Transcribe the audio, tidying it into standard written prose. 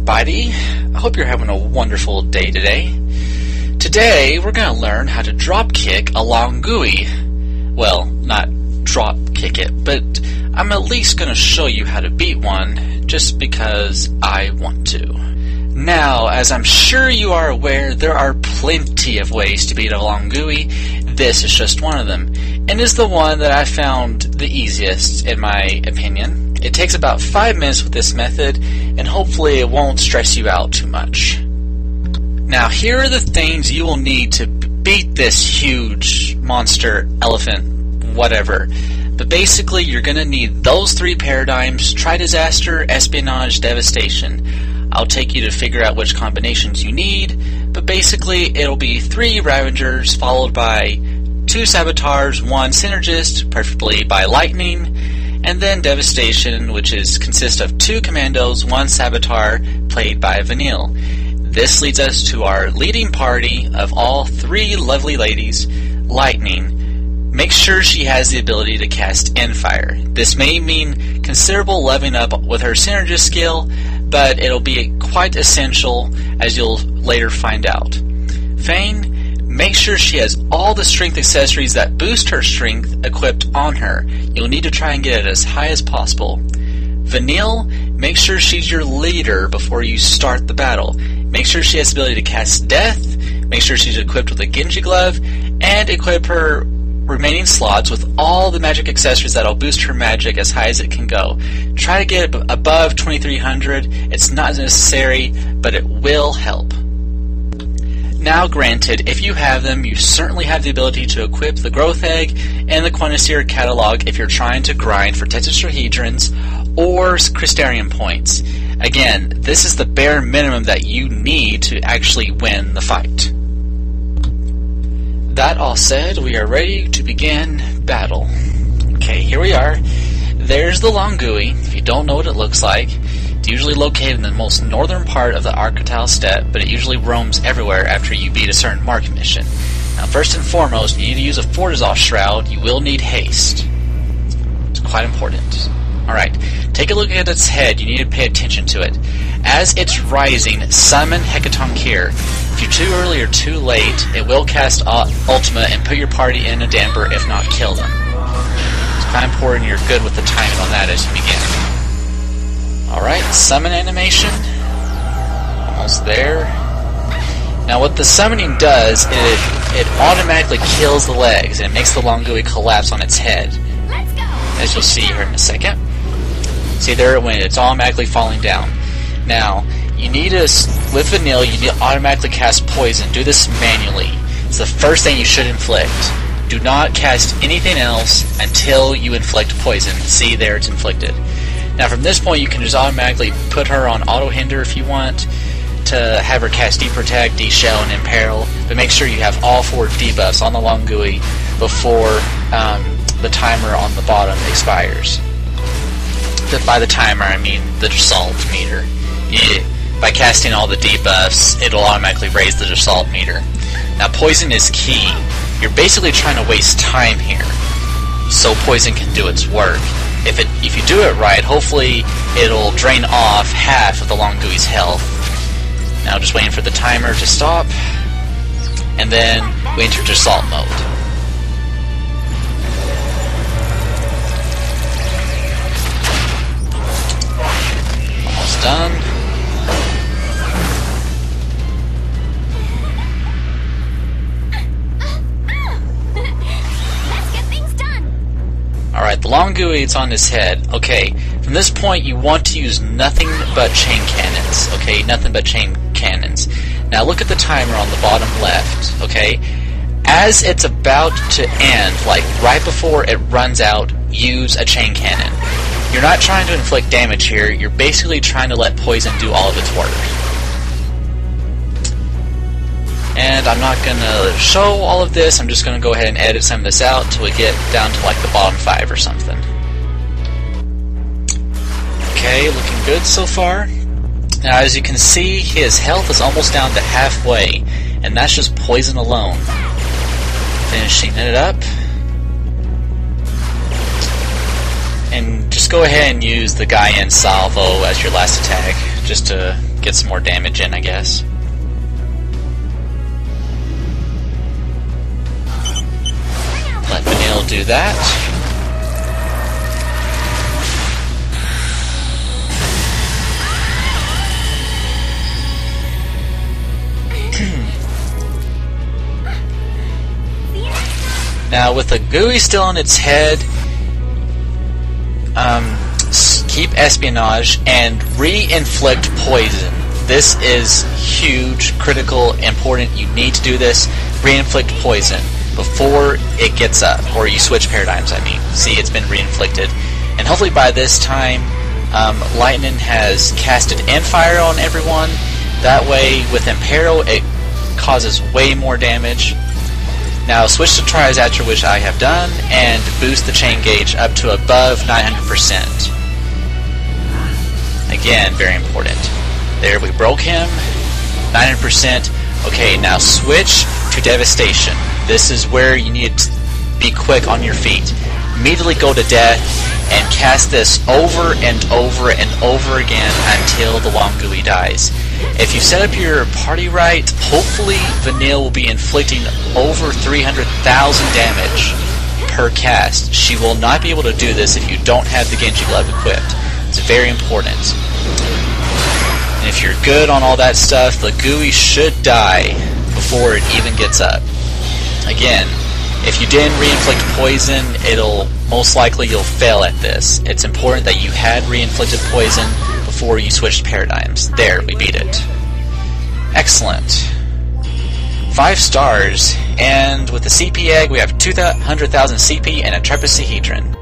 everybody. I hope you're having a wonderful day today. Today, we're going to learn how to drop kick along Gui. Well, not drop kick it, but I'm at least going to show you how to beat one just because I want to. Now, as I'm sure you are aware, there are plenty of ways to beat along Gui. This is just one of them, and is the one that I found the easiest in my opinion. It takes about 5 minutes with this method, and hopefully it won't stress you out too much. Now, here are the things you will need to beat this huge monster, elephant, whatever. But basically, you're going to need those 3 paradigms: Tri-Disaster, Espionage, Devastation. I'll take you to figure out which combinations you need, but basically it'll be 3 Ravagers followed by 2 Saboteurs, 1 Synergist, preferably by Lightning, and then Devastation, which consists of 2 Commandos, 1 Saboteur, played by Vanille. This leads us to our leading party of all 3 lovely ladies, Lightning. Make sure she has the ability to cast Enfire. This may mean considerable leveling up with her Synergist skill, but it'll be quite essential, as you'll later find out. Fang. Make sure she has all the strength accessories that boost her strength equipped on her. You'll need to try and get it as high as possible. Vanille, make sure she's your leader before you start the battle. Make sure she has the ability to cast Death, make sure she's equipped with a Genji glove, and equip her remaining slots with all the magic accessories that'll boost her magic as high as it can go. Try to get it above 2300. It's not necessary, but it will help. Now, granted, if you have them, you certainly have the ability to equip the Growth Egg and the Quantiseer Catalog if you're trying to grind for Tetrahedrons or Crystarium points. Again, this is the bare minimum that you need to actually win the fight. That all said, we are ready to begin battle. Okay, here we are. There's the Long Gui. If you don't know what it looks like, it's usually located in the most northern part of the Arcatile Steppe, but it usually roams everywhere after you beat a certain market mission. Now, first and foremost, you need to use a Fortizal Shroud. You will need haste. It's quite important. Alright, take a look at its head. You need to pay attention to it. As it's rising, summon Hecatoncheir. If you're too early or too late, it will cast Ultima and put your party in a damper, if not kill them. It's kind of important you're good with the timing on that as you begin. Alright, summon animation. Almost there. Now what the summoning does, it automatically kills the legs, and it makes the Long Gui collapse on its head. As you'll see here in a second. See there, when it's automatically falling down. Now, you need to, with Vanille, you need to automatically cast Poison. Do this manually. It's the first thing you should inflict. Do not cast anything else until you inflict Poison. See there, it's inflicted. Now from this point, you can just automatically put her on Auto Hinder if you want, to have her cast Deprotect, De-Shell, and Imperil, but make sure you have all 4 debuffs on the Long Gui before the timer on the bottom expires. By the timer, I mean the Assault meter. By casting all the debuffs, it'll automatically raise the Assault meter. Now, Poison is key. You're basically trying to waste time here, so Poison can do its work. If you do it right, hopefully it'll drain off half of the Long Gui's health. Now, just waiting for the timer to stop, and then we enter Assault mode. Done. Let's get things done. Alright, the Long Gui, it's on his head. Okay, from this point you want to use nothing but chain cannons. Okay, nothing but chain cannons. Now look at the timer on the bottom left. Okay, as it's about to end, like right before it runs out, use a chain cannon. You're not trying to inflict damage here, you're basically trying to let Poison do all of its work. And I'm not going to show all of this, I'm just going to go ahead and edit some of this out until we get down to like the bottom 5 or something. Okay, looking good so far. Now as you can see, his health is almost down to halfway, and that's just Poison alone. Finishing it up. And just just go ahead and use the Guyan Salvo as your last attack, just to get some more damage in, I guess. Let Vanille do that. Now, with the Gui still on its head, keep espionage and re-inflict poison. This is huge, critical, important. You need to do this. Re-inflict poison before it gets up, or you switch paradigms, I mean. See, it's been re-inflicted. And hopefully by this time, Lightning has casted Enfire on everyone. That way, with Imperil, it causes way more damage. Now switch to Trizature, which I have done, and boost the chain gauge up to above 900%. Again, very important. There, we broke him. 900%. Okay, now switch to Devastation. This is where you need to be quick on your feet. Immediately go to death and cast this over and over and over again until the Wangui dies. If you set up your party right, hopefully Vanille will be inflicting over 300,000 damage per cast. She will not be able to do this if you don't have the Genji Glove equipped. It's very important. And if you're good on all that stuff, the Gui should die before it even gets up. Again, if you didn't re-inflict poison, it'll most likely you'll fail at this. It's important that you had re-inflicted poison before you switched paradigms. There, we beat it. Excellent. 5 stars, and with the CP egg we have 200,000 CP and a Trepidahedron.